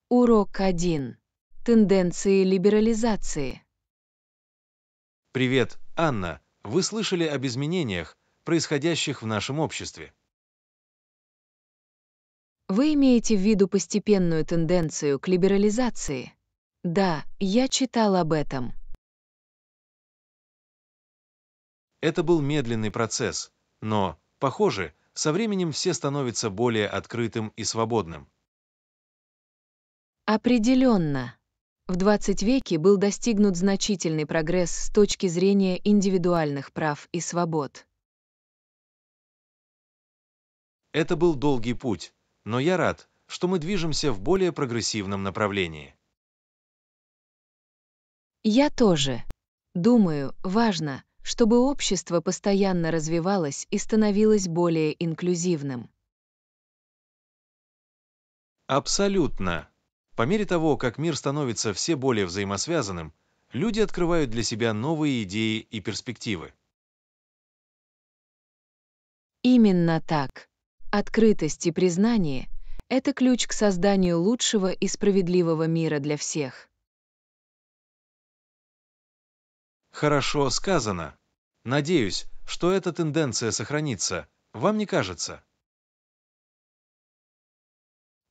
Урок 1. Тенденции либерализации. Привет, Анна. Вы слышали об изменениях, происходящих в нашем обществе? Вы имеете в виду постепенную тенденцию к либерализации? Да, я читал об этом. Это был медленный процесс, но, похоже, со временем все становятся более открытым и свободным. Определенно. В 20 веке был достигнут значительный прогресс с точки зрения индивидуальных прав и свобод. Это был долгий путь, но я рад, что мы движемся в более прогрессивном направлении. Я тоже. Думаю, важно, чтобы общество постоянно развивалось и становилось более инклюзивным. Абсолютно. По мере того, как мир становится все более взаимосвязанным, люди открывают для себя новые идеи и перспективы. Именно так. Открытость и признание — это ключ к созданию лучшего и справедливого мира для всех. Хорошо сказано. Надеюсь, что эта тенденция сохранится. Вам не кажется?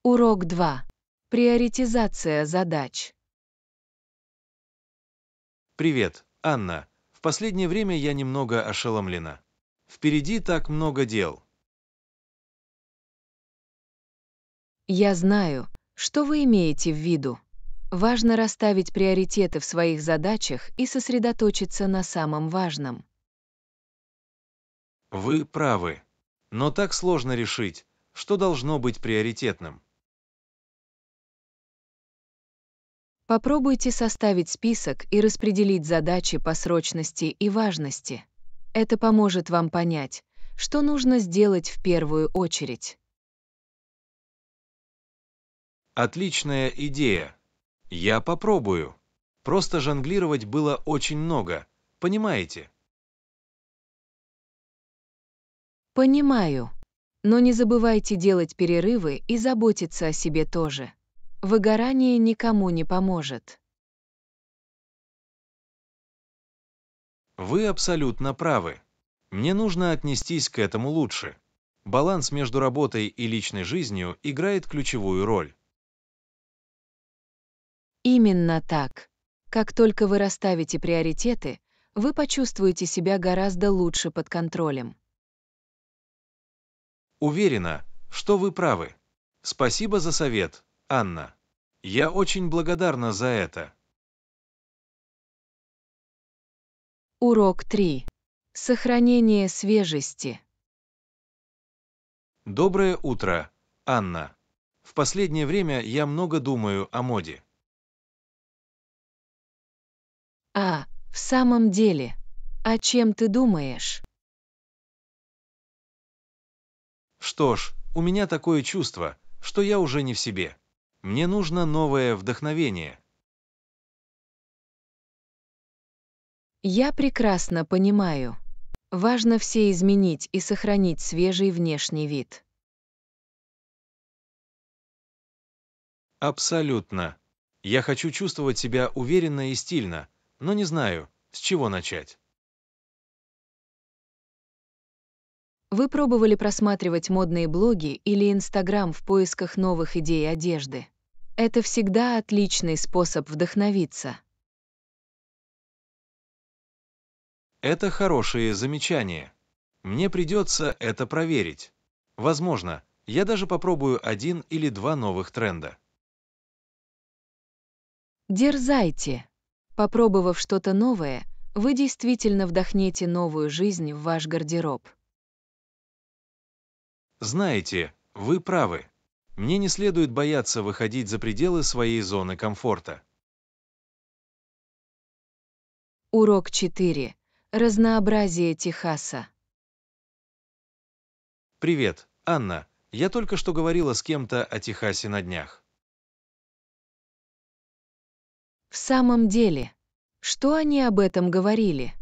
Урок 2. Приоритизация задач. Привет, Анна. В последнее время я немного ошеломлена. Впереди так много дел. Я знаю, что вы имеете в виду. Важно расставить приоритеты в своих задачах и сосредоточиться на самом важном. Вы правы. Но так сложно решить, что должно быть приоритетным. Попробуйте составить список и распределить задачи по срочности и важности. Это поможет вам понять, что нужно сделать в первую очередь. Отличная идея. Я попробую. Просто жонглировать было очень много, понимаете? Понимаю. Но не забывайте делать перерывы и заботиться о себе тоже. Выгорание никому не поможет. Вы абсолютно правы. Мне нужно отнестись к этому лучше. Баланс между работой и личной жизнью играет ключевую роль. Именно так. Как только вы расставите приоритеты, вы почувствуете себя гораздо лучше под контролем. Уверена, что вы правы. Спасибо за совет, Анна. Я очень благодарна за это. Урок 3. Сохранение свежести. Доброе утро, Анна. В последнее время я много думаю о моде. В самом деле, о чем ты думаешь? Что ж, у меня такое чувство, что я уже не в себе. Мне нужно новое вдохновение. Я прекрасно понимаю. Важно все изменить и сохранить свежий внешний вид. Абсолютно. Я хочу чувствовать себя уверенно и стильно, но не знаю, с чего начать. Вы пробовали просматривать модные блоги или Инстаграм в поисках новых идей одежды? Это всегда отличный способ вдохновиться. Это хорошие замечания. Мне придется это проверить. Возможно, я даже попробую один или два новых тренда. Дерзайте! Попробовав что-то новое, вы действительно вдохнете новую жизнь в ваш гардероб. Знаете, вы правы. Мне не следует бояться выходить за пределы своей зоны комфорта. Урок 4. Разнообразие Техаса. Привет, Анна. Я только что говорила с кем-то о Техасе на днях. В самом деле, что они об этом говорили?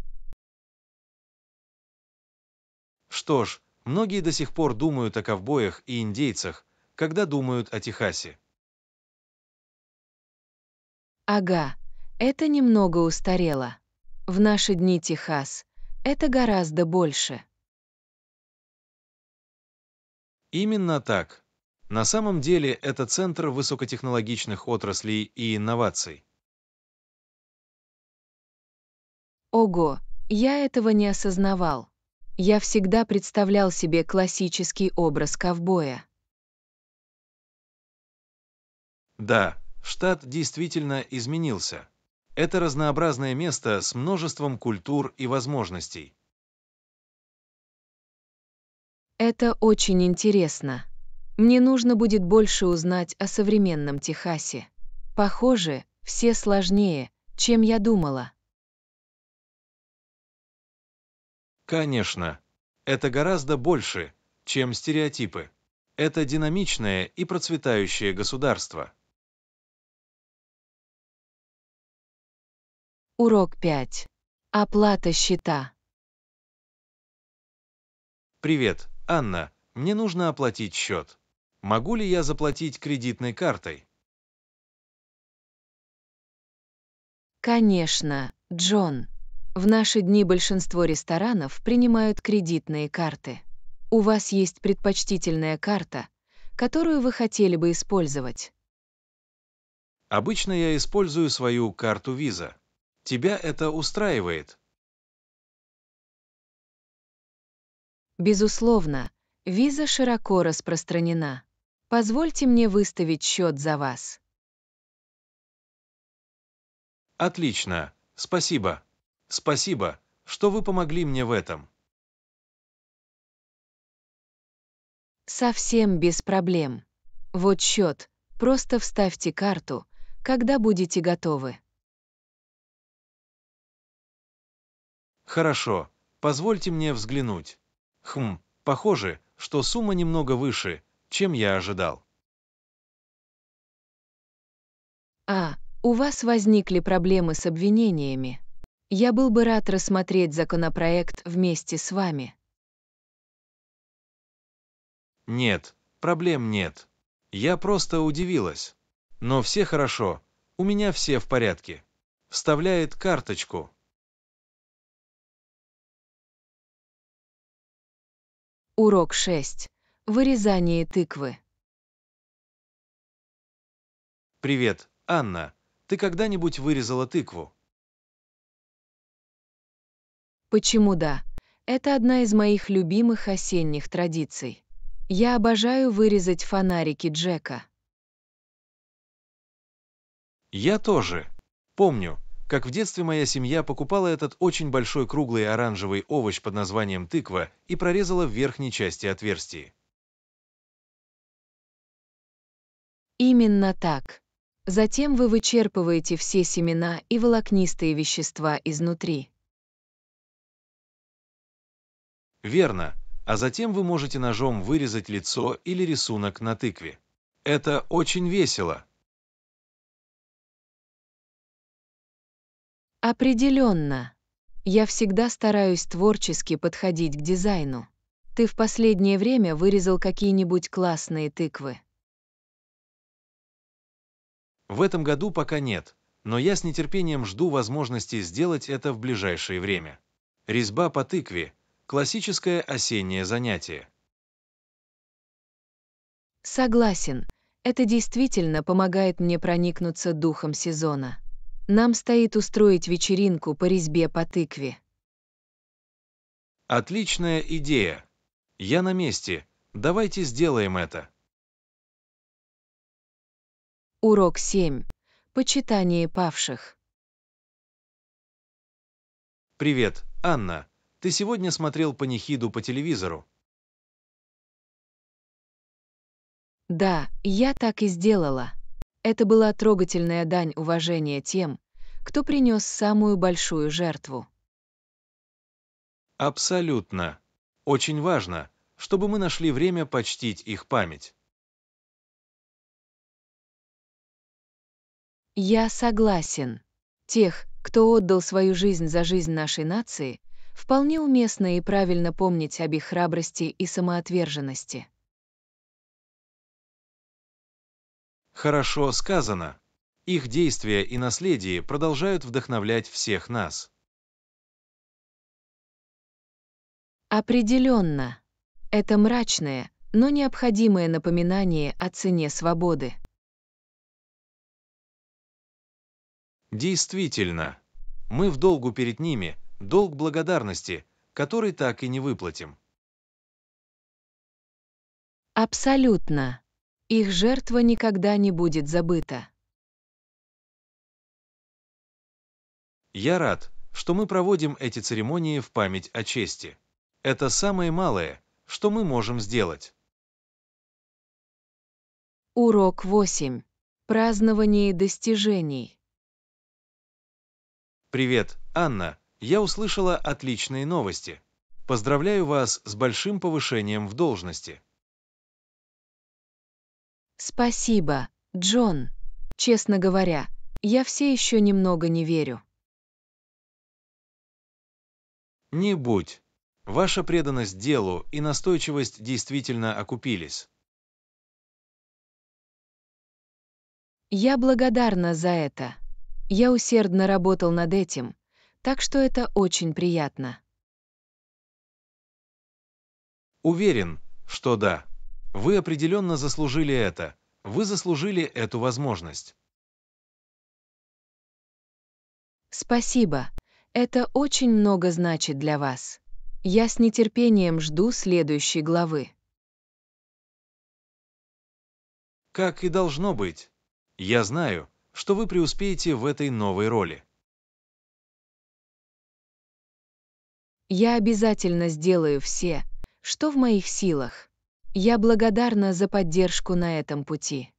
Что ж, многие до сих пор думают о ковбоях и индейцах, когда думают о Техасе. Ага, это немного устарело. В наши дни Техас — это гораздо больше. Именно так. На самом деле это центр высокотехнологичных отраслей и инноваций. Ого, я этого не осознавал. Я всегда представлял себе классический образ ковбоя. Да, штат действительно изменился. Это разнообразное место с множеством культур и возможностей. Это очень интересно. Мне нужно будет больше узнать о современном Техасе. Похоже, все сложнее, чем я думала. Конечно, это гораздо больше, чем стереотипы. Это динамичное и процветающее государство. Урок 5. Оплата счета. Привет, Анна, мне нужно оплатить счет. Могу ли я заплатить кредитной картой? Конечно, Джон. В наши дни большинство ресторанов принимают кредитные карты. У вас есть предпочтительная карта, которую вы хотели бы использовать? Обычно я использую свою карту Visa. Тебя это устраивает? Безусловно, виза широко распространена. Позвольте мне выставить счет за вас. Отлично, спасибо. Спасибо, что вы помогли мне в этом. Совсем без проблем. Вот счет, просто вставьте карту, когда будете готовы. Хорошо, позвольте мне взглянуть. Похоже, что сумма немного выше, чем я ожидал. У вас возникли проблемы с обвинениями. Я был бы рад рассмотреть законопроект вместе с вами. Нет, проблем нет. Я просто удивилась. Но все хорошо, у меня все в порядке. Вставляет карточку. Урок 6. Вырезание тыквы. Привет, Анна. Ты когда-нибудь вырезала тыкву? Почему да? Это одна из моих любимых осенних традиций. Я обожаю вырезать фонарики Джека. Я тоже. Помню, как в детстве моя семья покупала этот очень большой круглый оранжевый овощ под названием тыква и прорезала в верхней части отверстие. Именно так. Затем вы вычерпываете все семена и волокнистые вещества изнутри. Верно. А затем вы можете ножом вырезать лицо или рисунок на тыкве. Это очень весело. Определенно. Я всегда стараюсь творчески подходить к дизайну. Ты в последнее время вырезал какие-нибудь классные тыквы? В этом году пока нет, но я с нетерпением жду возможности сделать это в ближайшее время. Резьба по тыкве – классическое осеннее занятие. Согласен. Это действительно помогает мне проникнуться духом сезона. Нам стоит устроить вечеринку по резьбе по тыкве. Отличная идея. Я на месте. Давайте сделаем это. Урок 7. Почитание павших. Привет, Анна. Ты сегодня смотрел панихиду по телевизору? Да, я так и сделала. Это была трогательная дань уважения тем, кто принес самую большую жертву. Абсолютно. Очень важно, чтобы мы нашли время почтить их память. Я согласен. Тех, кто отдал свою жизнь за жизнь нашей нации, вполне уместно и правильно помнить об их храбрости и самоотверженности. Хорошо сказано. Их действия и наследие продолжают вдохновлять всех нас. Определенно. Это мрачное, но необходимое напоминание о цене свободы. Действительно, мы в долгу перед ними, долг благодарности, который так и не выплатим. Абсолютно. Их жертва никогда не будет забыта. Я рад, что мы проводим эти церемонии в память о чести. Это самое малое, что мы можем сделать. Урок 8. Празднование достижений. Привет, Анна. Я услышала отличные новости. Поздравляю вас с большим повышением в должности. Спасибо, Джон. Честно говоря, я все еще немного не верю. Не будь. Ваша преданность делу и настойчивость действительно окупились. Я благодарна за это. Я усердно работал над этим, так что это очень приятно. Уверен, что да. Вы определенно заслужили это. Вы заслужили эту возможность. Спасибо. Это очень много значит для вас. Я с нетерпением жду следующей главы. Как и должно быть. Я знаю, что вы преуспеете в этой новой роли. Я обязательно сделаю все, что в моих силах. Я благодарна за поддержку на этом пути.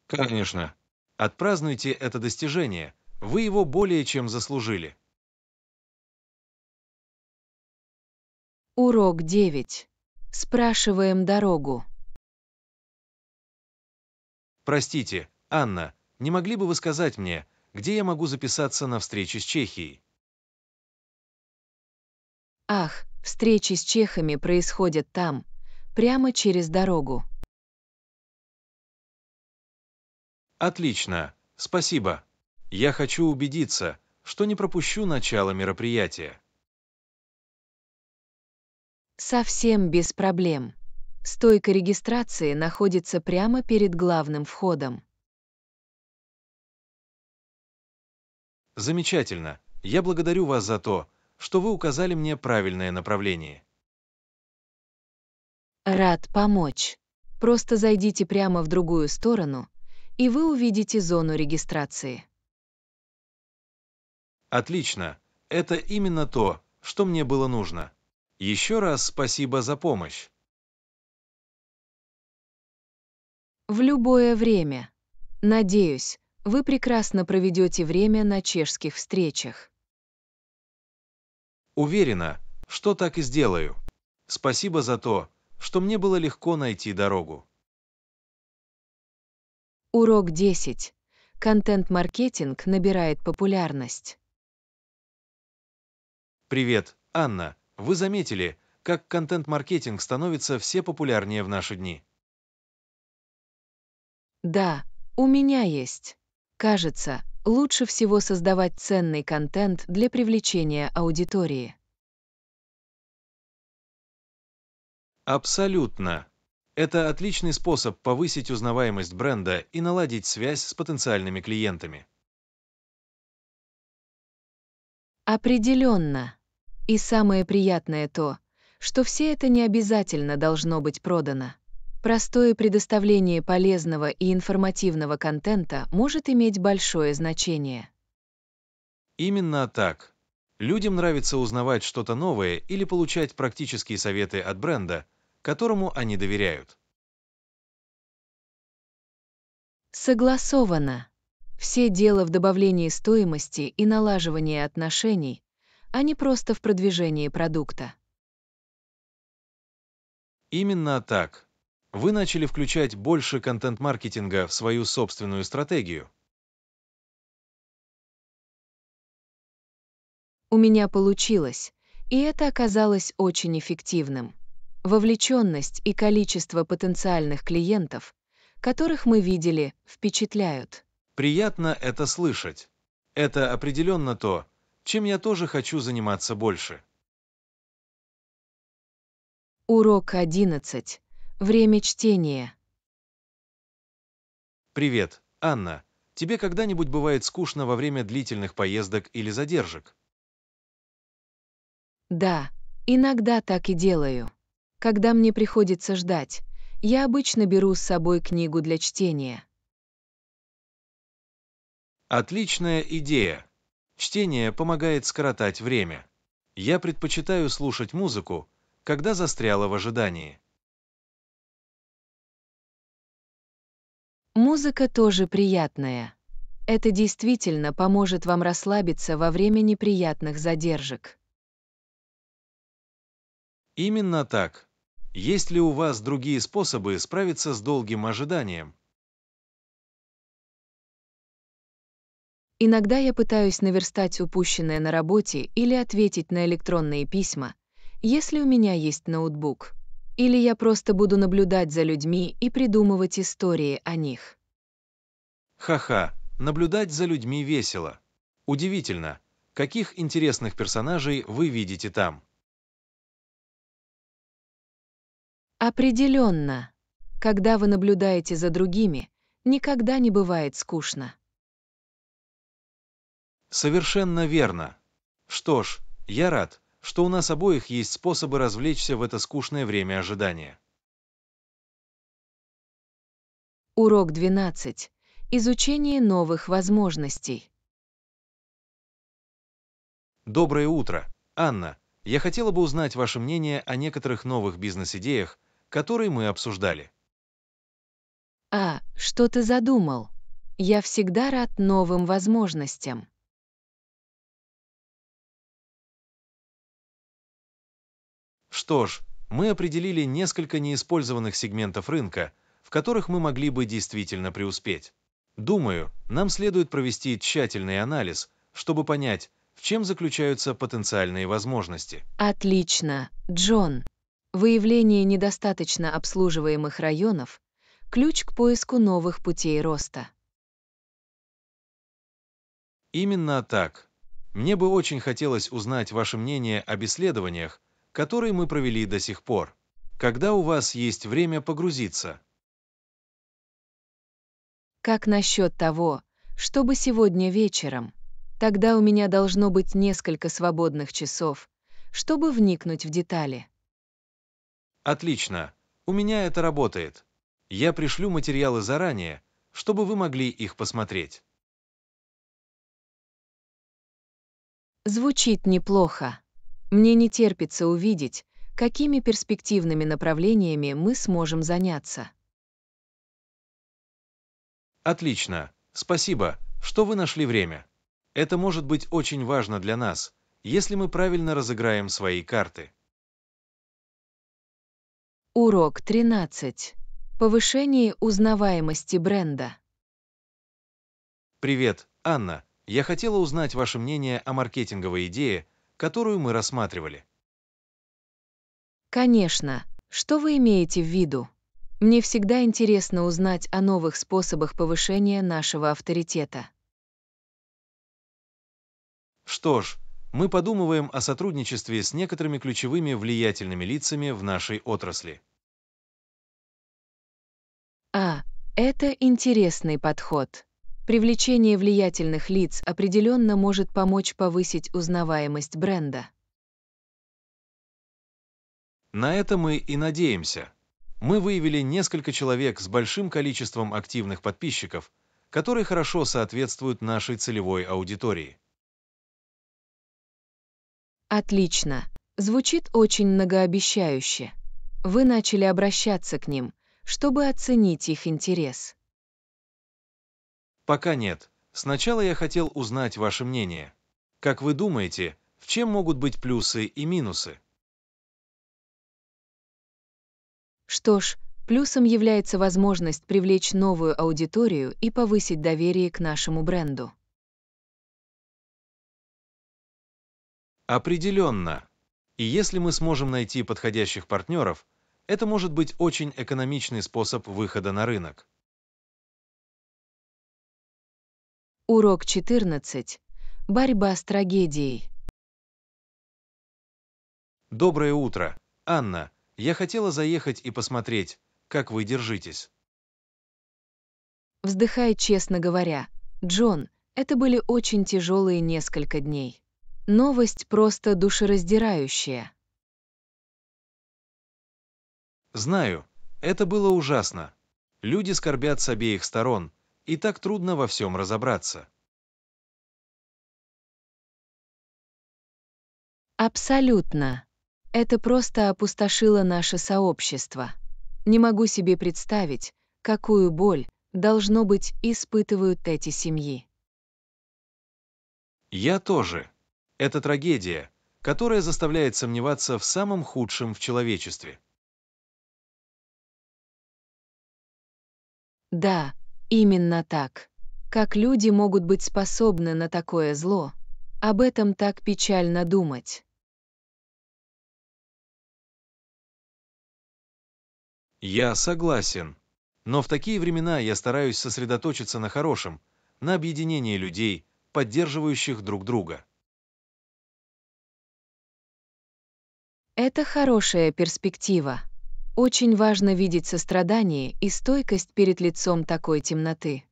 Конечно. Отпразднуйте это достижение. Вы его более чем заслужили. Урок 9. Спрашиваем дорогу. Простите, Анна, не могли бы вы сказать мне, где я могу записаться на встречу с Чехией? Ах, встречи с чехами происходят там, прямо через дорогу. Отлично, спасибо. Я хочу убедиться, что не пропущу начало мероприятия. Совсем без проблем. Стойка регистрации находится прямо перед главным входом. Замечательно. Я благодарю вас за то, что вы указали мне правильное направление. Рад помочь. Просто зайдите прямо в другую сторону, и вы увидите зону регистрации. Отлично. Это именно то, что мне было нужно. Еще раз спасибо за помощь. В любое время. Надеюсь, вы прекрасно проведете время на чешских встречах. Уверена, что так и сделаю. Спасибо за то, что мне было легко найти дорогу. Урок 10. Контент-маркетинг набирает популярность. Привет, Анна. Вы заметили, как контент-маркетинг становится все популярнее в наши дни? Да, у меня есть. Кажется, лучше всего создавать ценный контент для привлечения аудитории. Абсолютно. Это отличный способ повысить узнаваемость бренда и наладить связь с потенциальными клиентами. Определенно. И самое приятное то, что все это не обязательно должно быть продано. Простое предоставление полезного и информативного контента может иметь большое значение. Именно так. Людям нравится узнавать что-то новое или получать практические советы от бренда, которому они доверяют. Согласовано. Все дело в добавлении стоимости и налаживании отношений, а не просто в продвижении продукта. Именно так. Вы начали включать больше контент-маркетинга в свою собственную стратегию. У меня получилось, и это оказалось очень эффективным. Вовлеченность и количество потенциальных клиентов, которых мы видели, впечатляют. Приятно это слышать. Это определенно то, чем я тоже хочу заниматься больше. Урок 11. Время чтения. Привет, Анна. Тебе когда-нибудь бывает скучно во время длительных поездок или задержек? Да, иногда так и делаю. Когда мне приходится ждать, я обычно беру с собой книгу для чтения. Отличная идея. Чтение помогает скоротать время. Я предпочитаю слушать музыку, когда застряла в ожидании. Музыка тоже приятная. Это действительно поможет вам расслабиться во время неприятных задержек. Именно так. Есть ли у вас другие способы справиться с долгим ожиданием? Иногда я пытаюсь наверстать упущенное на работе или ответить на электронные письма, если у меня есть ноутбук. Или я просто буду наблюдать за людьми и придумывать истории о них. Ха-ха, наблюдать за людьми весело. Удивительно, каких интересных персонажей вы видите там. Определенно. Когда вы наблюдаете за другими, никогда не бывает скучно. Совершенно верно. Что ж, я рад, что у нас обоих есть способы развлечься в это скучное время ожидания. Урок 12. Изучение новых возможностей. Доброе утро, Анна. Я хотела бы узнать ваше мнение о некоторых новых бизнес-идеях, которые мы обсуждали. Что ты задумал? Я всегда рад новым возможностям. Что ж, мы определили несколько неиспользованных сегментов рынка, в которых мы могли бы действительно преуспеть. Думаю, нам следует провести тщательный анализ, чтобы понять, в чем заключаются потенциальные возможности. Отлично, Джон. Выявление недостаточно обслуживаемых районов — ключ к поиску новых путей роста. Именно так. Мне бы очень хотелось узнать ваше мнение об исследованиях, которые мы провели до сих пор. Когда у вас есть время погрузиться? Как насчет того, чтобы сегодня вечером? Тогда у меня должно быть несколько свободных часов, чтобы вникнуть в детали. Отлично. У меня это работает. Я пришлю материалы заранее, чтобы вы могли их посмотреть. Звучит неплохо. Мне не терпится увидеть, какими перспективными направлениями мы сможем заняться. Отлично. Спасибо, что вы нашли время. Это может быть очень важно для нас, если мы правильно разыграем свои карты. Урок 13. Повышение узнаваемости бренда. Привет, Анна. Я хотела узнать ваше мнение о маркетинговой идее, которую мы рассматривали. Конечно, что вы имеете в виду? Мне всегда интересно узнать о новых способах повышения нашего авторитета. Что ж, мы подумываем о сотрудничестве с некоторыми ключевыми влиятельными лицами в нашей отрасли. А, это интересный подход. Привлечение влиятельных лиц определенно может помочь повысить узнаваемость бренда. На это мы и надеемся. Мы выявили несколько человек с большим количеством активных подписчиков, которые хорошо соответствуют нашей целевой аудитории. Отлично. Звучит очень многообещающе. Вы начали обращаться к ним, чтобы оценить их интерес. Пока нет. Сначала я хотел узнать ваше мнение. Как вы думаете, в чем могут быть плюсы и минусы? Что ж, плюсом является возможность привлечь новую аудиторию и повысить доверие к нашему бренду. Определенно. И если мы сможем найти подходящих партнеров, это может быть очень экономичный способ выхода на рынок. Урок 14. Борьба с трагедией. Доброе утро, Анна. Я хотела заехать и посмотреть, как вы держитесь. Вздыхая, честно говоря, Джон, это были очень тяжелые несколько дней. Новость просто душераздирающая. Знаю, это было ужасно. Люди скорбят с обеих сторон, и так трудно во всем разобраться. Абсолютно. Это просто опустошило наше сообщество. Не могу себе представить, какую боль, должно быть, испытывают эти семьи. Я тоже. Это трагедия, которая заставляет сомневаться в самом худшем в человечестве. Да, именно так. Как люди могут быть способны на такое зло? Об этом так печально думать. Я согласен. Но в такие времена я стараюсь сосредоточиться на хорошем, на объединении людей, поддерживающих друг друга. Это хорошая перспектива. Очень важно видеть сострадание и стойкость перед лицом такой темноты.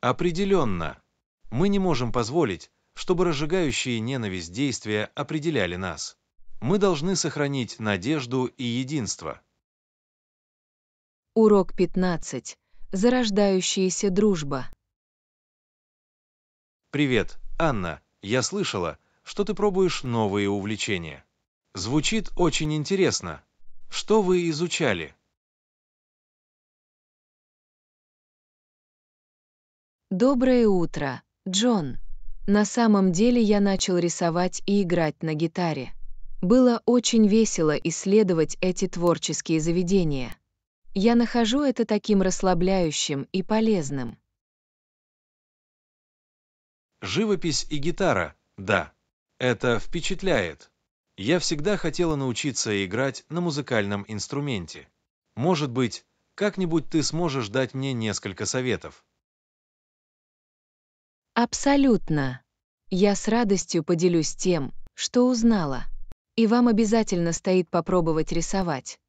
Определенно. Мы не можем позволить, чтобы разжигающие ненависть действия определяли нас. Мы должны сохранить надежду и единство. Урок 15. Зарождающаяся дружба. Привет, Анна. Я слышала, что ты пробуешь новые увлечения. Звучит очень интересно. Что вы изучали? Доброе утро, Джон. На самом деле я начал рисовать и играть на гитаре. Было очень весело исследовать эти творческие заведения. Я нахожу это таким расслабляющим и полезным. Живопись и гитара, да. Это впечатляет. Я всегда хотела научиться играть на музыкальном инструменте. Может быть, как-нибудь ты сможешь дать мне несколько советов. Абсолютно. Я с радостью поделюсь тем, что узнала. И вам обязательно стоит попробовать рисовать.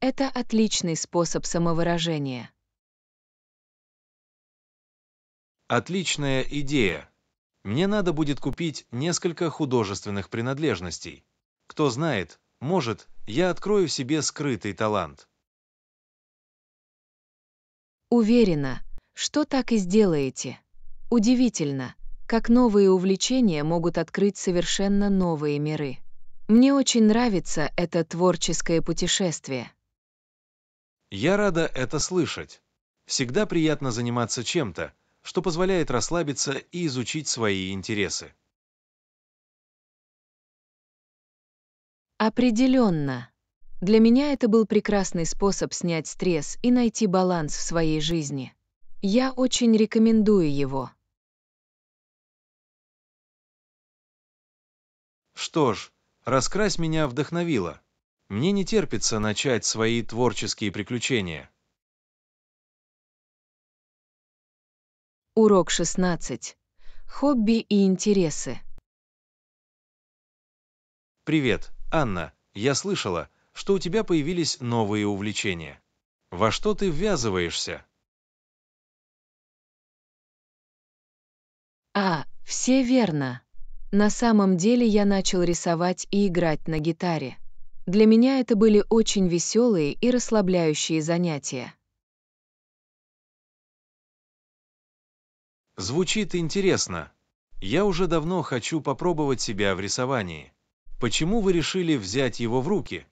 Это отличный способ самовыражения. Отличная идея. Мне надо будет купить несколько художественных принадлежностей. Кто знает, может, я открою в себе скрытый талант. Уверена, что так и сделаете. Удивительно, как новые увлечения могут открыть совершенно новые миры. Мне очень нравится это творческое путешествие. Я рада это слышать. Всегда приятно заниматься чем-то, что позволяет расслабиться и изучить свои интересы. Определенно. Для меня это был прекрасный способ снять стресс и найти баланс в своей жизни. Я очень рекомендую его. Что ж, «Раскрась» меня вдохновила. Мне не терпится начать свои творческие приключения. Урок 16. Хобби и интересы. Привет, Анна. Я слышала, что у тебя появились новые увлечения. Во что ты ввязываешься? Все верно. На самом деле я начал рисовать и играть на гитаре. Для меня это были очень веселые и расслабляющие занятия. Звучит интересно. Я уже давно хочу попробовать себя в рисовании. Почему вы решили взять его в руки?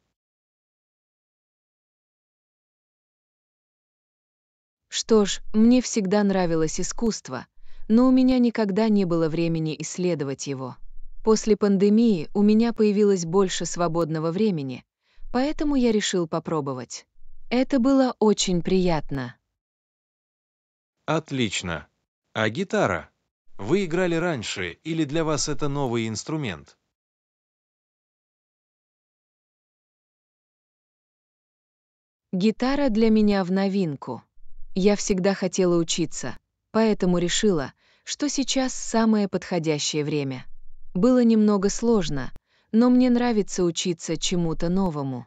Что ж, мне всегда нравилось искусство, но у меня никогда не было времени исследовать его. После пандемии у меня появилось больше свободного времени, поэтому я решил попробовать. Это было очень приятно. Отлично. А гитара? Вы играли раньше или для вас это новый инструмент? Гитара для меня в новинку. Я всегда хотела учиться, поэтому решила, что сейчас самое подходящее время. Было немного сложно, но мне нравится учиться чему-то новому.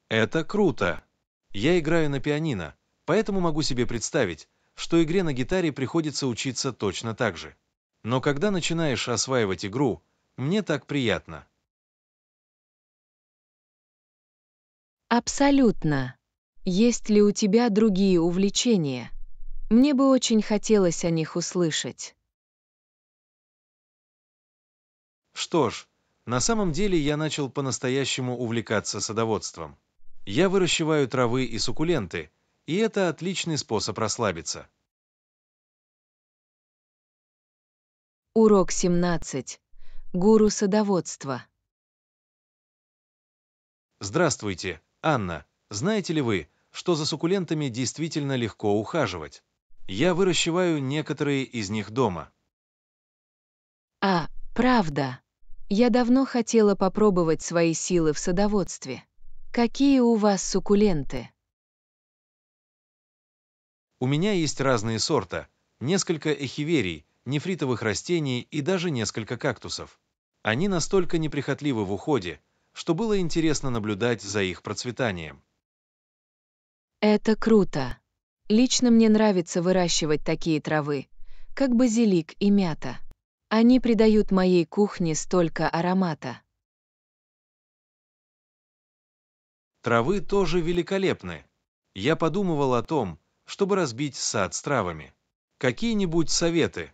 Это круто. Я играю на пианино, поэтому могу себе представить, что игре на гитаре приходится учиться точно так же. Но когда начинаешь осваивать игру, мне так приятно. Абсолютно. Есть ли у тебя другие увлечения? Мне бы очень хотелось о них услышать. Что ж, на самом деле я начал по-настоящему увлекаться садоводством. Я выращиваю травы и суккуленты, и это отличный способ расслабиться. Урок 17. Гуру садоводства. Здравствуйте, Анна. Знаете ли вы, что за суккулентами действительно легко ухаживать? Я выращиваю некоторые из них дома. Правда. Я давно хотела попробовать свои силы в садоводстве. Какие у вас суккуленты? У меня есть разные сорта, несколько эхиверий, нефритовых растений и даже несколько кактусов. Они настолько неприхотливы в уходе, что было интересно наблюдать за их процветанием. Это круто. Лично мне нравится выращивать такие травы, как базилик и мята. Они придают моей кухне столько аромата. Травы тоже великолепны. Я подумывал о том, чтобы разбить сад с травами. Какие-нибудь советы?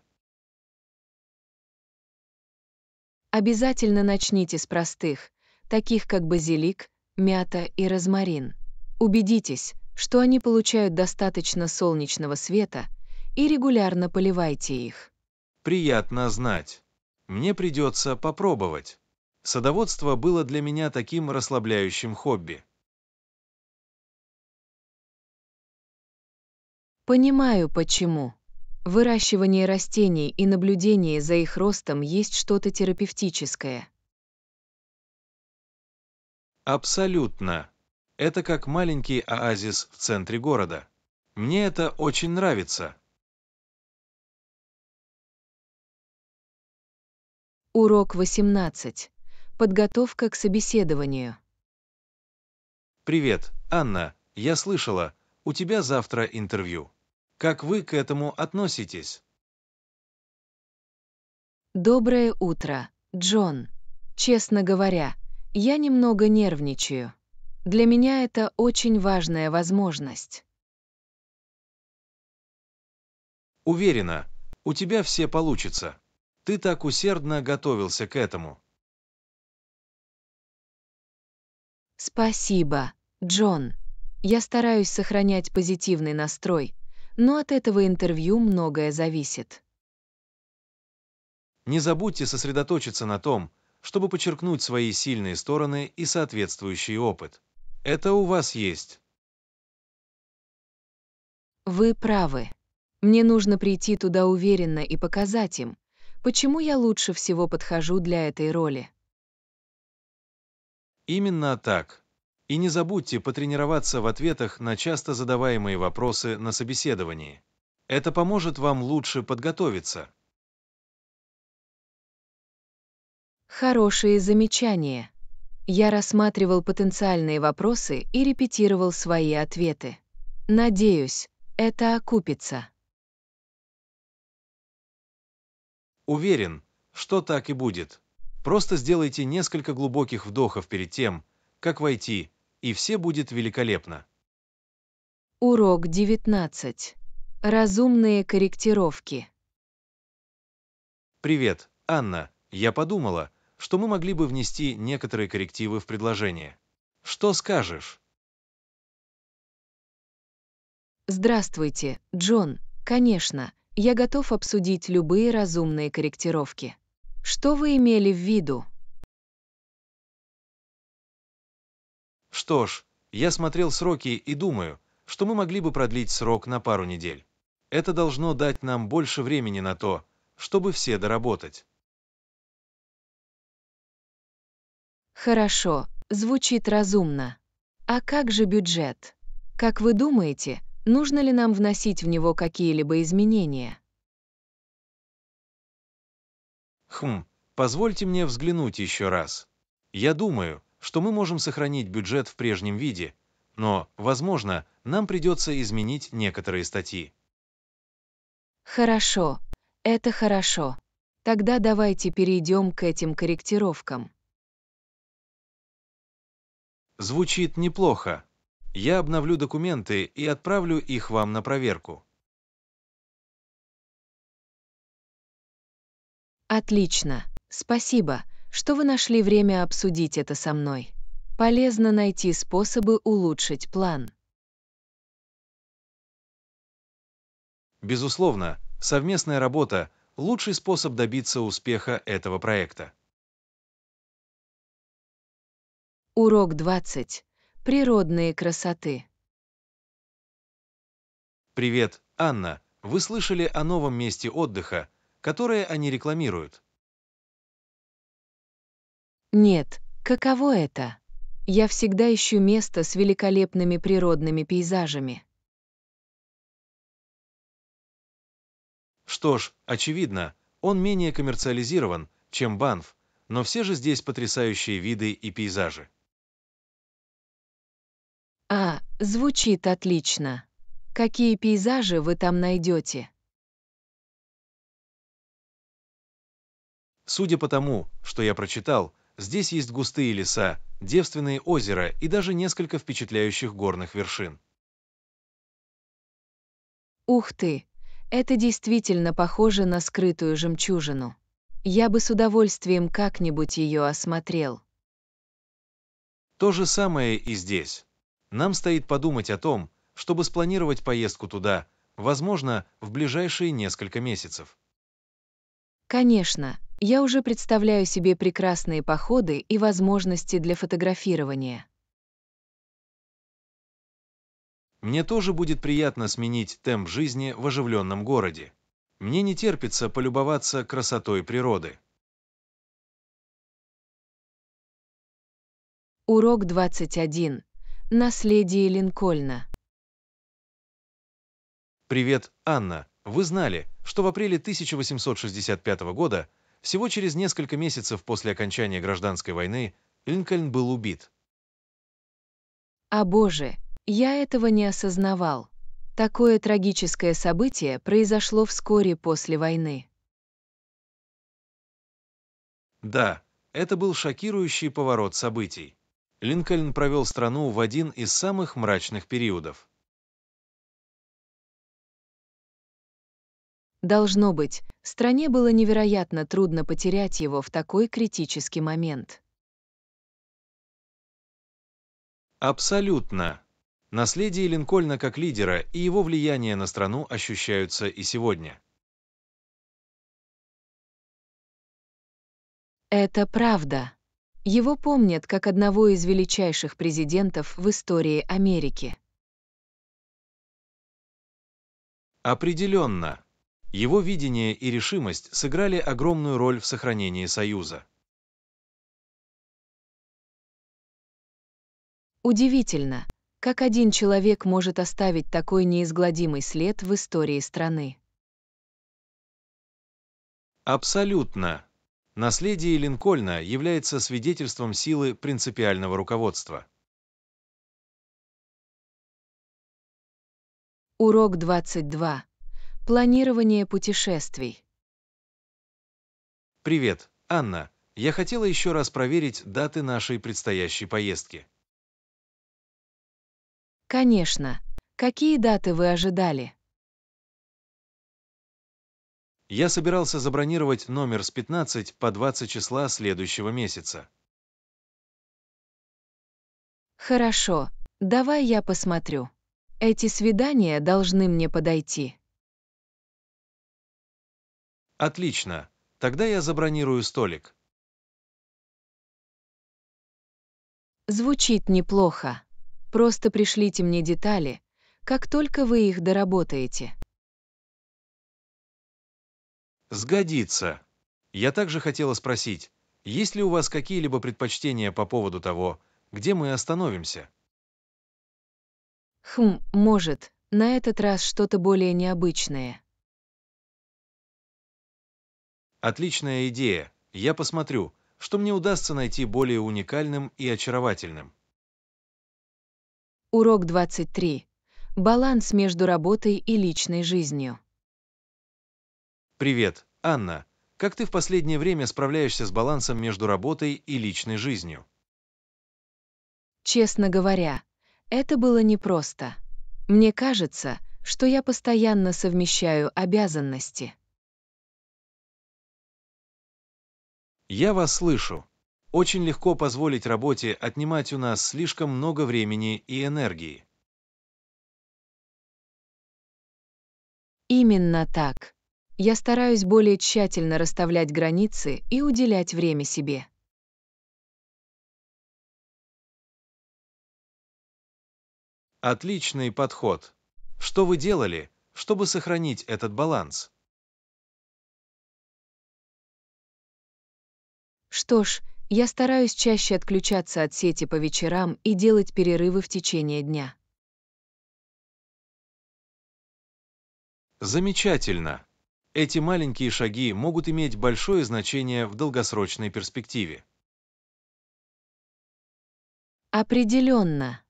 Обязательно начните с простых, таких как базилик, мята и розмарин. Убедитесь, что они получают достаточно солнечного света, и регулярно поливайте их. Приятно знать. Мне придется попробовать. Садоводство было для меня таким расслабляющим хобби. Понимаю, почему. Выращивание растений и наблюдение за их ростом есть что-то терапевтическое. Абсолютно. Это как маленький оазис в центре города. Мне это очень нравится. Урок 18. Подготовка к собеседованию. Привет, Анна. Я слышала, у тебя завтра интервью. Как вы к этому относитесь? Доброе утро, Джон. Честно говоря, я немного нервничаю. Для меня это очень важная возможность. Уверена, у тебя все получится. Ты так усердно готовился к этому. Спасибо, Джон. Я стараюсь сохранять позитивный настрой, но от этого интервью многое зависит. Не забудьте сосредоточиться на том, чтобы подчеркнуть свои сильные стороны и соответствующий опыт. Это у вас есть. Вы правы. Мне нужно прийти туда уверенно и показать им, почему я лучше всего подхожу для этой роли. Именно так. И не забудьте потренироваться в ответах на часто задаваемые вопросы на собеседовании. Это поможет вам лучше подготовиться. Хорошие замечания. Я рассматривал потенциальные вопросы и репетировал свои ответы. Надеюсь, это окупится. Уверен, что так и будет. Просто сделайте несколько глубоких вдохов перед тем, как войти, и все будет великолепно. Урок 19. Разумные корректировки. Привет, Анна. Я подумала, что мы могли бы внести некоторые коррективы в предложение. Что скажешь? Здравствуйте, Джон. Конечно, я готов обсудить любые разумные корректировки. Что вы имели в виду? Что ж, я смотрел сроки и думаю, что мы могли бы продлить срок на пару недель. Это должно дать нам больше времени на то, чтобы все доработать. Хорошо, звучит разумно. А как же бюджет? Как вы думаете, нужно ли нам вносить в него какие-либо изменения? Позвольте мне взглянуть еще раз. Я думаю, что мы можем сохранить бюджет в прежнем виде, но, возможно, нам придется изменить некоторые статьи. Хорошо, это хорошо. Тогда давайте перейдем к этим корректировкам. Звучит неплохо. Я обновлю документы и отправлю их вам на проверку. Отлично. Спасибо, что вы нашли время обсудить это со мной. Полезно найти способы улучшить план. Безусловно, совместная работа– лучший способ добиться успеха этого проекта. Урок 20. Природные красоты. Привет, Анна. Вы слышали о новом месте отдыха, которое они рекламируют? Нет, каково это? Я всегда ищу место с великолепными природными пейзажами. Что ж, очевидно, он менее коммерциализирован, чем Банф, но все же здесь потрясающие виды и пейзажи. Звучит отлично. Какие пейзажи вы там найдете? Судя по тому, что я прочитал, здесь есть густые леса, девственные озера и даже несколько впечатляющих горных вершин. Ух ты! Это действительно похоже на скрытую жемчужину. Я бы с удовольствием как-нибудь ее осмотрел. То же самое и здесь. Нам стоит подумать о том, чтобы спланировать поездку туда, возможно, в ближайшие несколько месяцев. Конечно, я уже представляю себе прекрасные походы и возможности для фотографирования. Мне тоже будет приятно сменить темп жизни в оживленном городе. Мне не терпится полюбоваться красотой природы. Урок 21. Наследие Линкольна. Привет, Анна. Вы знали, что в апреле 1865 года, всего через несколько месяцев после окончания гражданской войны, Линкольн был убит? О боже, я этого не осознавал. Такое трагическое событие произошло вскоре после войны. Да, это был шокирующий поворот событий. Линкольн провел страну в один из самых мрачных периодов. Должно быть, стране было невероятно трудно потерять его в такой критический момент. Абсолютно. Наследие Линкольна как лидера и его влияние на страну ощущаются и сегодня. Это правда. Его помнят как одного из величайших президентов в истории Америки. Определенно. Его видение и решимость сыграли огромную роль в сохранении Союза. Удивительно, как один человек может оставить такой неизгладимый след в истории страны. Абсолютно. Наследие Линкольна является свидетельством силы принципиального руководства. Урок 22. Планирование путешествий. Привет, Анна. Я хотела еще раз проверить даты нашей предстоящей поездки. Конечно. Какие даты вы ожидали? Я собирался забронировать номер с 15 по 20 числа следующего месяца. Хорошо, давай я посмотрю. Эти свидания должны мне подойти. Отлично. Тогда я забронирую столик. Звучит неплохо. Просто пришлите мне детали, как только вы их доработаете. Сгодится. Я также хотела спросить, есть ли у вас какие-либо предпочтения по поводу того, где мы остановимся? Может, на этот раз что-то более необычное. Отличная идея. Я посмотрю, что мне удастся найти более уникальным и очаровательным. Урок 23. Баланс между работой и личной жизнью. Привет, Анна. Как ты в последнее время справляешься с балансом между работой и личной жизнью? Честно говоря, это было непросто. Мне кажется, что я постоянно совмещаю обязанности. Я вас слышу. Очень легко позволить работе отнимать у нас слишком много времени и энергии. Именно так. Я стараюсь более тщательно расставлять границы и уделять время себе. Отличный подход. Что вы делали, чтобы сохранить этот баланс? Что ж, я стараюсь чаще отключаться от сети по вечерам и делать перерывы в течение дня. Замечательно. Эти маленькие шаги могут иметь большое значение в долгосрочной перспективе. Определенно.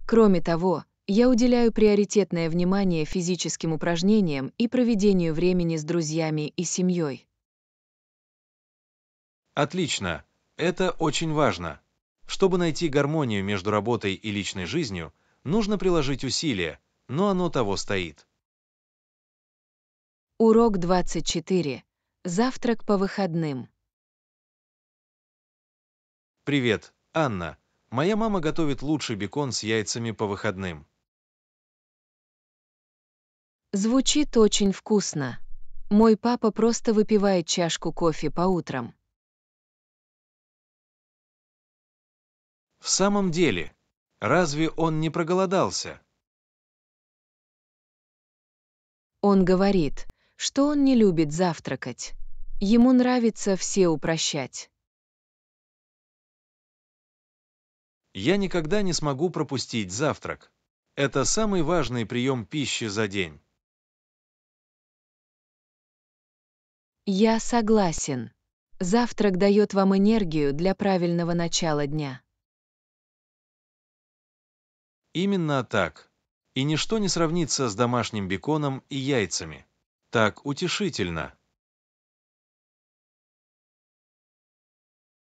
Кроме того, я уделяю приоритетное внимание физическим упражнениям и проведению времени с друзьями и семьей. Отлично. Это очень важно. Чтобы найти гармонию между работой и личной жизнью, нужно приложить усилия, но оно того стоит. Урок 24. Завтрак по выходным. Привет, Анна. Моя мама готовит лучший бекон с яйцами по выходным. Звучит очень вкусно. Мой папа просто выпивает чашку кофе по утрам. В самом деле, разве он не проголодался? Он говорит, что он не любит завтракать. Ему нравится все упрощать. Я никогда не смогу пропустить завтрак. Это самый важный прием пищи за день. Я согласен. Завтрак дает вам энергию для правильного начала дня. Именно так. И ничто не сравнится с домашним беконом и яйцами. Так утешительно.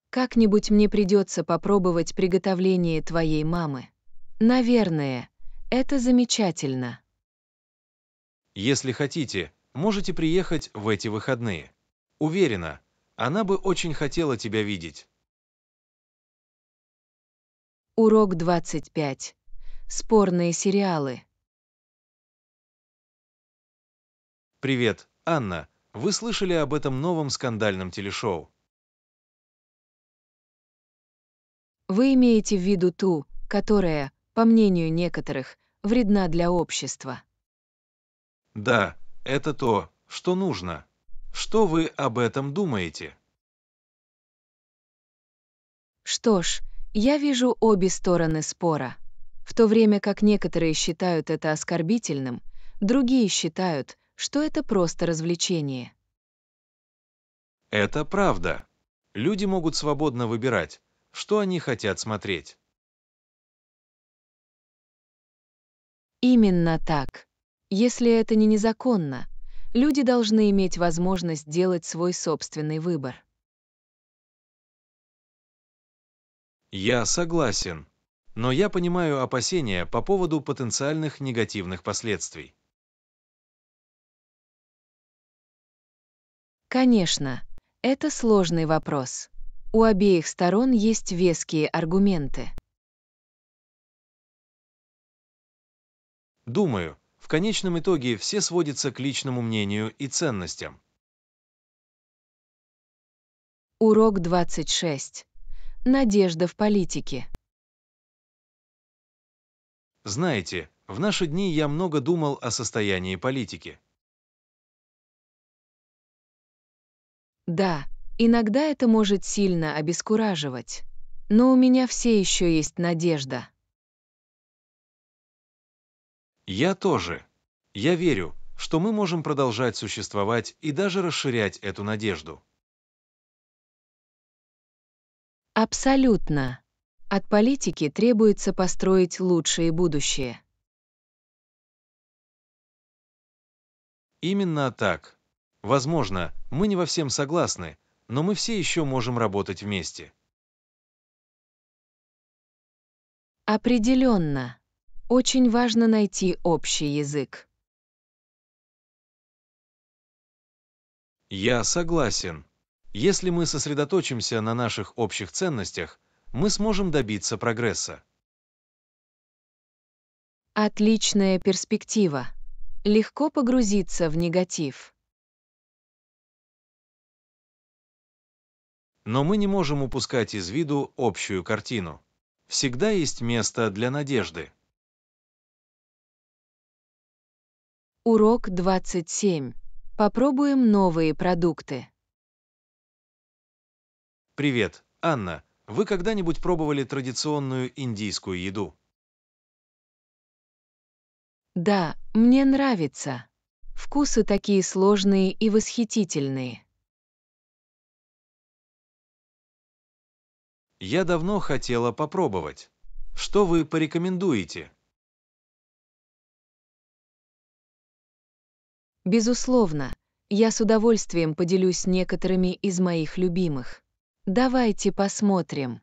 Как-нибудь мне придется попробовать приготовление твоей мамы. Наверное, это замечательно. Если хотите, можете приехать в эти выходные. Уверена, она бы очень хотела тебя видеть. Урок 25. Спорные сериалы. Привет, Анна. Вы слышали об этом новом скандальном телешоу? Вы имеете в виду ту, которая, по мнению некоторых, вредна для общества. Да, это то, что нужно. Что вы об этом думаете? Что ж, я вижу обе стороны спора. В то время как некоторые считают это оскорбительным, другие считают, что это просто развлечение. Это правда. Люди могут свободно выбирать, что они хотят смотреть. Именно так. Если это не незаконно, люди должны иметь возможность делать свой собственный выбор. Я согласен. Но я понимаю опасения по поводу потенциальных негативных последствий. Конечно, это сложный вопрос. У обеих сторон есть веские аргументы. Думаю, в конечном итоге все сводится к личному мнению и ценностям. Урок 26. Надежда в политике. Знаете, в наши дни я много думал о состоянии политики. Да, иногда это может сильно обескураживать. Но у меня все еще есть надежда. Я тоже. Я верю, что мы можем продолжать существовать и даже расширять эту надежду. Абсолютно. От политики требуется построить лучшее будущее. Именно так. Возможно, мы не во всем согласны, но мы все еще можем работать вместе. Определенно. Очень важно найти общий язык. Я согласен. Если мы сосредоточимся на наших общих ценностях, мы сможем добиться прогресса. Отличная перспектива. Легко погрузиться в негатив. Но мы не можем упускать из виду общую картину. Всегда есть место для надежды. Урок 27. Попробуем новые продукты. Привет, Анна. Вы когда-нибудь пробовали традиционную индийскую еду? Да, мне нравится. Вкусы такие сложные и восхитительные. Я давно хотела попробовать. Что вы порекомендуете? Безусловно, я с удовольствием поделюсь некоторыми из моих любимых. Давайте посмотрим.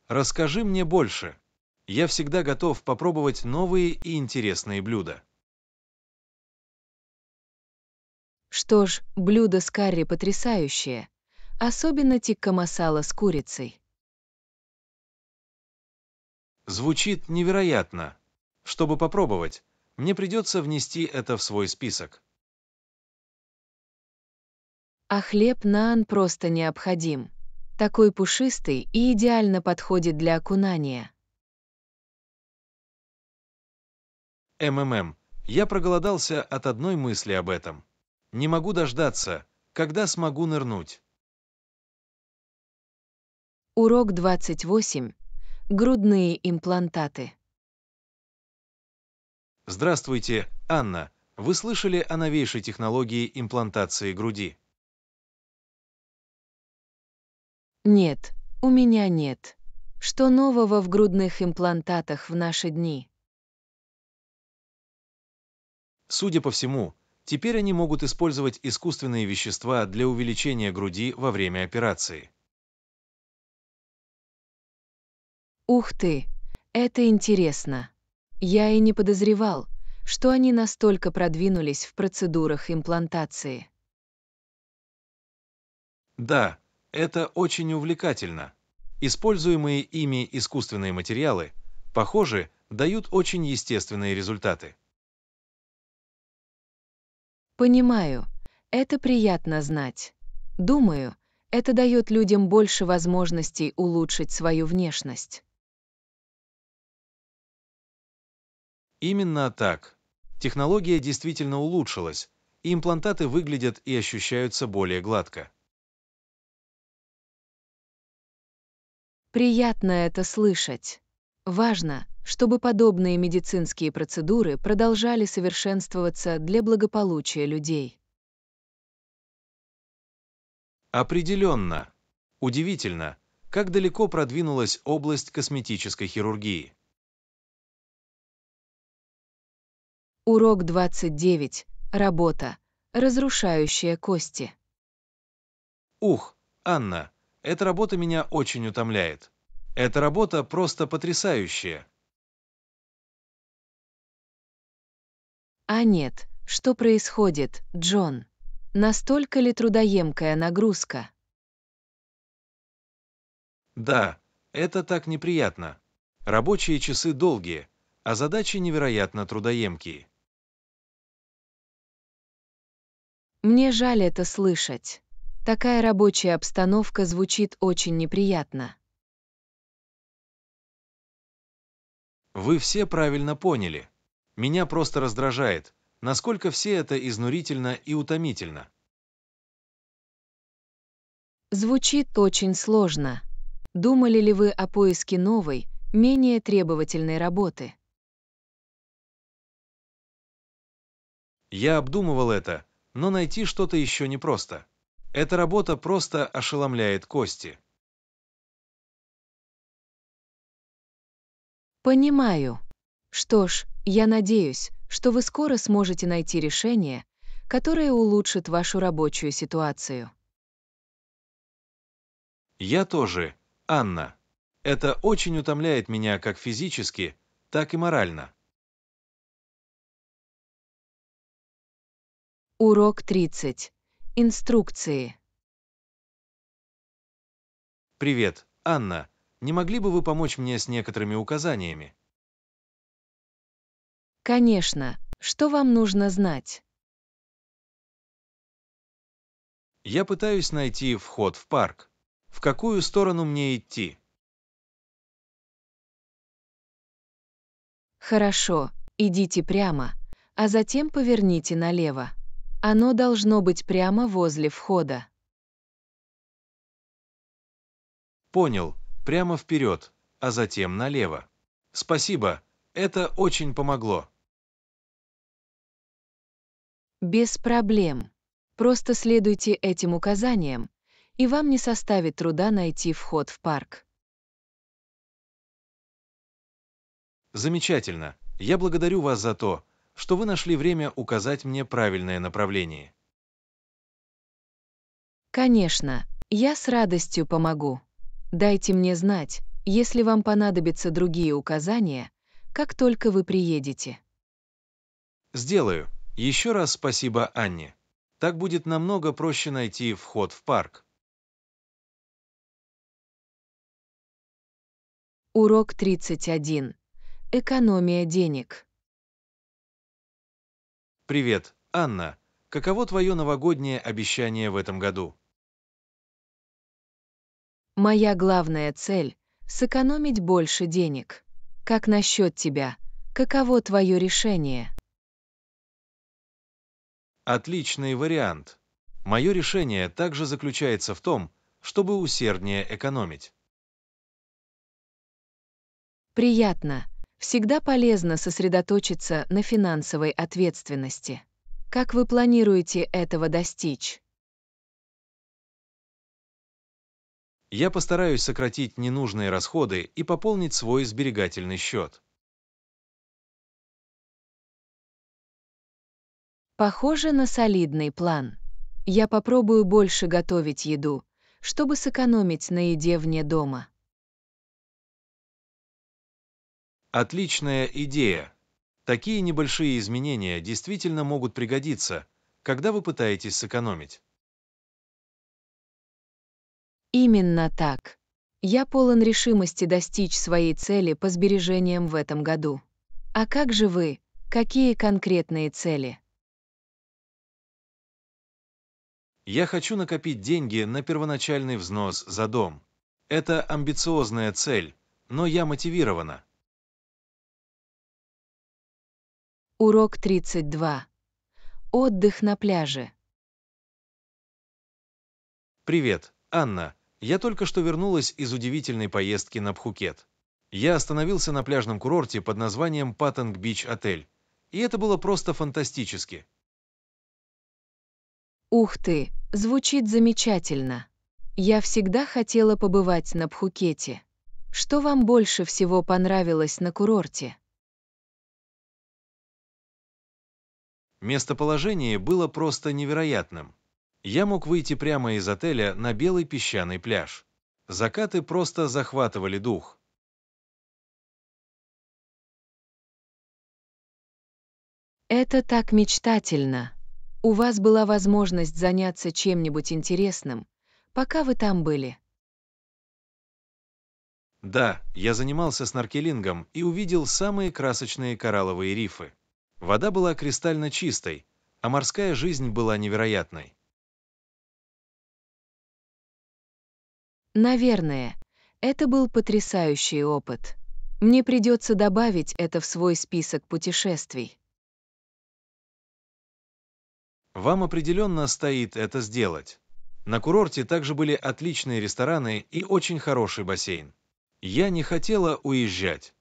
Расскажи мне больше. Я всегда готов попробовать новые и интересные блюда. Что ж, блюдо с карри потрясающее, особенно тикка масала с курицей. Звучит невероятно. Чтобы попробовать, мне придется внести это в свой список. А хлеб наан просто необходим. Такой пушистый и идеально подходит для окунания. Я проголодался от одной мысли об этом. Не могу дождаться, когда смогу нырнуть. Урок 28. Грудные имплантаты. Здравствуйте, Анна. Вы слышали о новейшей технологии имплантации груди? Нет, у меня нет. Что нового в грудных имплантатах в наши дни? Судя по всему, теперь они могут использовать искусственные вещества для увеличения груди во время операции. Ух ты, это интересно. Я и не подозревал, что они настолько продвинулись в процедурах имплантации. Да, это очень увлекательно. Используемые ими искусственные материалы, похоже, дают очень естественные результаты. Понимаю, это приятно знать. Думаю, это дает людям больше возможностей улучшить свою внешность. Именно так. Технология действительно улучшилась, и имплантаты выглядят и ощущаются более гладко. Приятно это слышать. Важно, чтобы подобные медицинские процедуры продолжали совершенствоваться для благополучия людей. Определенно. Удивительно, как далеко продвинулась область косметической хирургии. Урок 29. Работа, разрушающая кости. Ух, Анна, эта работа меня очень утомляет. Эта работа просто потрясающая. А нет, что происходит, Джон? Настолько ли трудоемкая нагрузка? Да, это так неприятно. Рабочие часы долгие, а задачи невероятно трудоемкие. Мне жаль это слышать. Такая рабочая обстановка звучит очень неприятно. Вы все правильно поняли. Меня просто раздражает, насколько все это изнурительно и утомительно. Звучит очень сложно. Думали ли вы о поиске новой, менее требовательной работы? Я обдумывал это, но найти что-то еще непросто. Эта работа просто ошеломляет кости. Понимаю. Что ж, я надеюсь, что вы скоро сможете найти решение, которое улучшит вашу рабочую ситуацию. Я тоже, Анна. Это очень утомляет меня как физически, так и морально. Урок 30. Инструкции. Привет, Анна. Не могли бы вы помочь мне с некоторыми указаниями? Конечно, что вам нужно знать? Я пытаюсь найти вход в парк. В какую сторону мне идти? Хорошо, идите прямо, а затем поверните налево. Оно должно быть прямо возле входа. Понял, прямо вперед, а затем налево. Спасибо, это очень помогло. Без проблем. Просто следуйте этим указаниям, и вам не составит труда найти вход в парк. Замечательно. Я благодарю вас за то, что вы нашли время указать мне правильное направление. Конечно, я с радостью помогу. Дайте мне знать, если вам понадобятся другие указания, как только вы приедете. Сделаю. Еще раз спасибо Анне. Так будет намного проще найти вход в парк. Урок 31. Экономия денег. Привет, Анна. Каково твое новогоднее обещание в этом году? Моя главная цель — сэкономить больше денег. Как насчет тебя? Каково твое решение? Отличный вариант. Мое решение также заключается в том, чтобы усерднее экономить. Приятно. Всегда полезно сосредоточиться на финансовой ответственности. Как вы планируете этого достичь? Я постараюсь сократить ненужные расходы и пополнить свой сберегательный счет. Похоже на солидный план. Я попробую больше готовить еду, чтобы сэкономить на еде вне дома. Отличная идея. Такие небольшие изменения действительно могут пригодиться, когда вы пытаетесь сэкономить. Именно так. Я полон решимости достичь своей цели по сбережениям в этом году. А как же вы? Какие конкретные цели? Я хочу накопить деньги на первоначальный взнос за дом. Это амбициозная цель, но я мотивирована. Урок 32. Отдых на пляже. Привет, Анна. Я только что вернулась из удивительной поездки на Пхукет. Я остановился на пляжном курорте под названием Паттанг Бич Отель. И это было просто фантастически. Ух ты, звучит замечательно. Я всегда хотела побывать на Пхукете. Что вам больше всего понравилось на курорте? Местоположение было просто невероятным. Я мог выйти прямо из отеля на белый песчаный пляж. Закаты просто захватывали дух. Это так мечтательно. У вас была возможность заняться чем-нибудь интересным, пока вы там были. Да, я занимался сноркелингом и увидел самые красочные коралловые рифы. Вода была кристально чистой, а морская жизнь была невероятной. Наверное, это был потрясающий опыт. Мне придется добавить это в свой список путешествий. Вам определенно стоит это сделать. На курорте также были отличные рестораны и очень хороший бассейн. Я не хотела уезжать.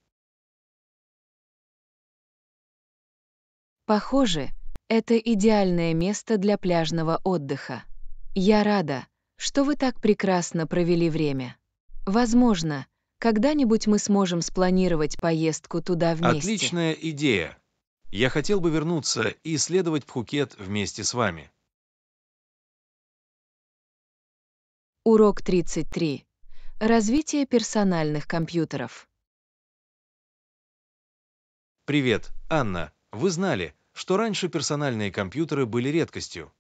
Похоже, Это идеальное место для пляжного отдыха. Я рада, что вы так прекрасно провели время. Возможно, когда-нибудь мы сможем спланировать поездку туда вместе. Отличная идея. Я хотел бы вернуться и исследовать Пхукет вместе с вами. Урок 33. Развитие персональных компьютеров. Привет, Анна. Вы знали, что раньше персональные компьютеры были редкостью?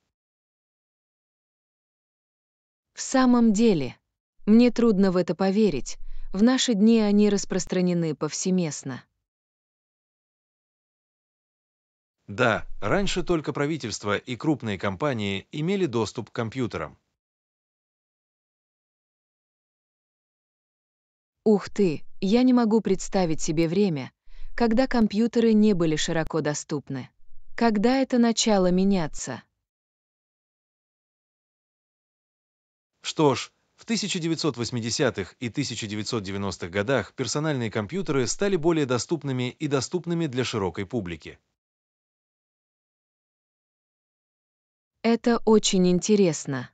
В самом деле, мне трудно в это поверить, в наши дни они распространены повсеместно. Да, раньше только правительство и крупные компании имели доступ к компьютерам. Ух ты, я не могу представить себе время, когда компьютеры не были широко доступны. Когда это начало меняться? Что ж, в 1980-х и 1990-х годах персональные компьютеры стали более доступными и доступными для широкой публики. Это очень интересно.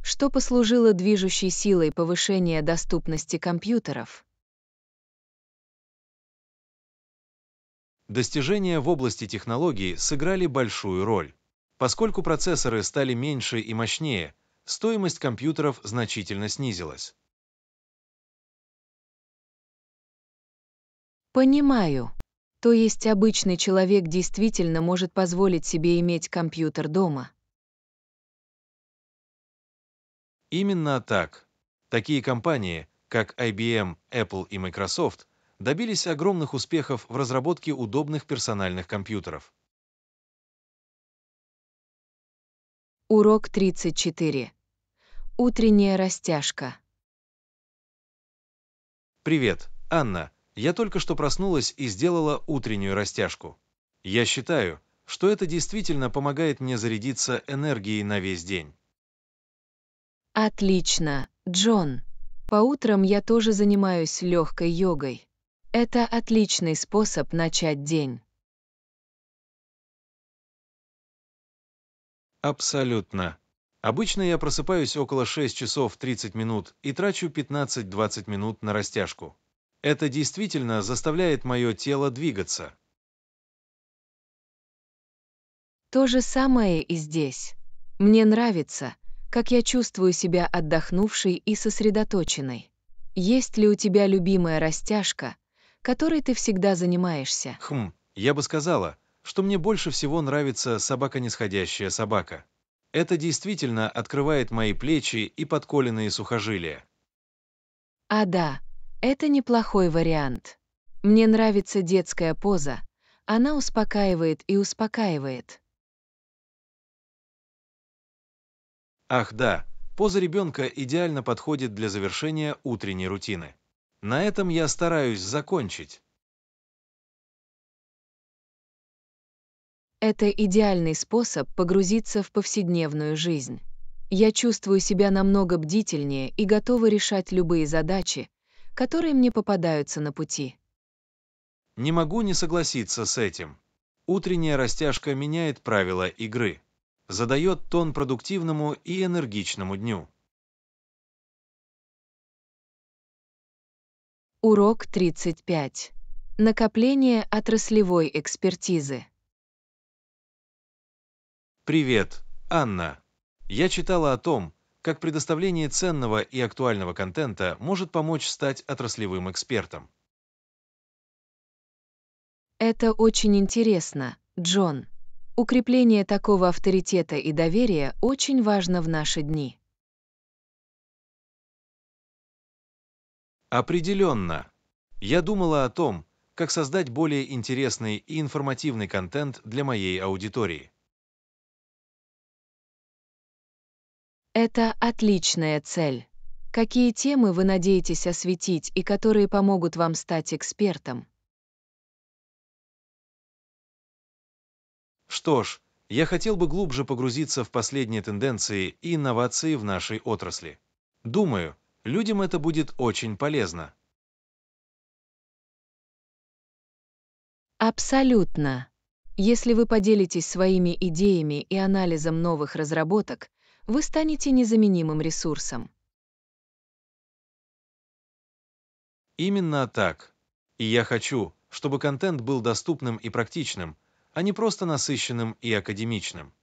Что послужило движущей силой повышения доступности компьютеров? Достижения в области технологий сыграли большую роль. Поскольку процессоры стали меньше и мощнее, стоимость компьютеров значительно снизилась. Понимаю. То есть обычный человек действительно может позволить себе иметь компьютер дома. Именно так. Такие компании, как IBM, Apple и Microsoft, добились огромных успехов в разработке удобных персональных компьютеров. Урок 34. Утренняя растяжка. Привет, Анна. Я только что проснулась и сделала утреннюю растяжку. Я считаю, что это действительно помогает мне зарядиться энергией на весь день. Отлично, Джон. По утрам я тоже занимаюсь легкой йогой. Это отличный способ начать день. Абсолютно. Обычно я просыпаюсь около 6 часов 30 минут и трачу 15-20 минут на растяжку. Это действительно заставляет мое тело двигаться. То же самое и здесь. Мне нравится, как я чувствую себя отдохнувшей и сосредоточенной. Есть ли у тебя любимая растяжка, которой ты всегда занимаешься? Я бы сказала, что мне больше всего нравится собака-нисходящая собака. Это действительно открывает мои плечи и подколенные сухожилия. А да, это неплохой вариант. Мне нравится детская поза. Она успокаивает и успокаивает. Ах да, поза ребенка идеально подходит для завершения утренней рутины. На этом я стараюсь закончить. Это идеальный способ погрузиться в повседневную жизнь. Я чувствую себя намного бдительнее и готова решать любые задачи, которые мне попадаются на пути. Не могу не согласиться с этим. Утренняя растяжка меняет правила игры, задает тон продуктивному и энергичному дню. Урок 35. Накопление отраслевой экспертизы. Привет, Анна. Я читала о том, как предоставление ценного и актуального контента может помочь стать отраслевым экспертом. Это очень интересно, Джон. Укрепление такого авторитета и доверия очень важно в наши дни. Определенно. Я думала о том, как создать более интересный и информативный контент для моей аудитории. Это отличная цель. Какие темы вы надеетесь осветить и которые помогут вам стать экспертом? Что ж, я хотел бы глубже погрузиться в последние тенденции и инновации в нашей отрасли. Думаю, людям это будет очень полезно. Абсолютно. Если вы поделитесь своими идеями и анализом новых разработок, вы станете незаменимым ресурсом. Именно так. И я хочу, чтобы контент был доступным и практичным, а не просто насыщенным и академичным.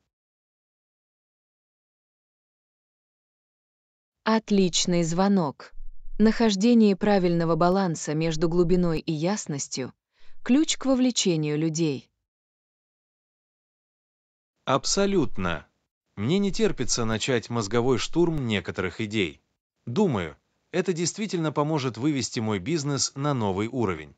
Отличный звонок. Нахождение правильного баланса между глубиной и ясностью — ключ к вовлечению людей. Абсолютно. Мне не терпится начать мозговой штурм некоторых идей. Думаю, это действительно поможет вывести мой бизнес на новый уровень.